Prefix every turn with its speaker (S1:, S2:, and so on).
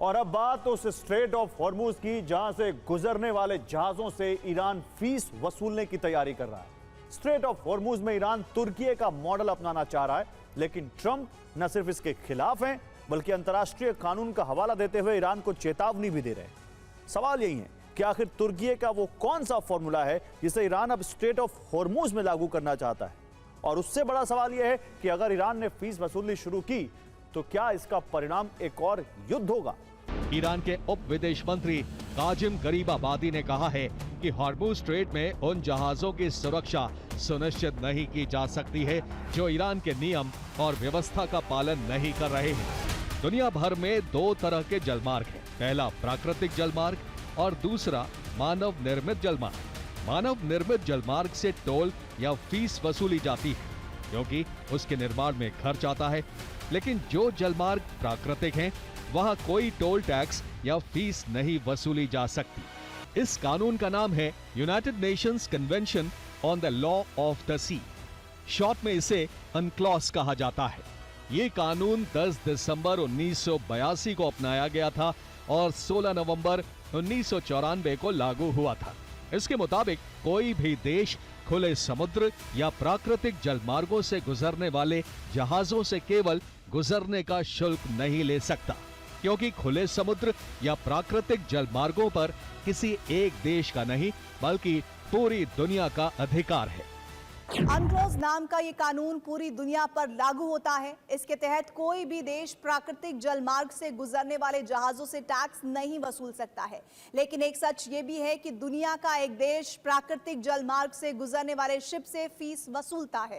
S1: और अब बात उस स्ट्रेट ऑफ हॉर्मुज की जहां से गुजरने वाले जहाजों से ईरान फीस वसूलने की तैयारी कर रहा है। स्ट्रेट ऑफ हॉर्मुज में ईरान तुर्की का मॉडल अपनाना चाह रहा है, लेकिन ट्रंप न सिर्फ इसके खिलाफ हैं बल्कि अंतर्राष्ट्रीय कानून का हवाला देते हुए ईरान को चेतावनी भी दे रहे हैं। सवाल यही है कि आखिर तुर्की का वो कौन सा फॉर्मूला है जिसे ईरान अब स्ट्रेट ऑफ हॉर्मुज में लागू करना चाहता है। और उससे बड़ा सवाल यह है कि अगर ईरान ने फीस वसूलनी शुरू की तो क्या इसका परिणाम एक और युद्ध होगा।
S2: ईरान के उप विदेश मंत्री काजिम गरीबाबादी ने कहा है कि हॉर्मुज स्ट्रेट में उन जहाजों की सुरक्षा सुनिश्चित नहीं की जा सकती है जो ईरान के नियम और व्यवस्था का पालन नहीं कर रहे हैं। दुनिया भर में दो तरह के जलमार्ग हैं, पहला प्राकृतिक जलमार्ग और दूसरा मानव निर्मित जलमार्ग। मानव निर्मित जलमार्ग से टोल या फीस वसूली जाती है क्योंकि उसके निर्माण में खर्च आता है, लेकिन जो जलमार्ग प्राकृतिक हैं वहां कोई टोल टैक्स या फीस नहीं वसूली जा सकती। इस कानून का नाम है united nations convention on the law of the sea, short में इसे अनक्लॉस कहा जाता है। ये कानून 10 दिसंबर 1982 को अपनाया गया था और 16 नवंबर 1994 को लागू हुआ था। इसके मुताबिक कोई भी देश खुले समुद्र या प्राकृतिक जलमार्गों से गुजरने वाले जहाजों से केवल गुजरने का शुल्क नहीं ले सकता, क्योंकि खुले समुद्र या प्राकृतिक जलमार्गों पर किसी एक देश का नहीं बल्कि पूरी दुनिया का अधिकार है।
S3: अनक्लॉस नाम का ये कानून पूरी दुनिया पर लागू होता है। इसके तहत कोई भी देश प्राकृतिक जलमार्ग से गुजरने वाले जहाजों से टैक्स नहीं वसूल सकता है। लेकिन एक सच ये भी है कि दुनिया का एक देश प्राकृतिक जलमार्ग से गुजरने वाले शिप से फीस वसूलता है।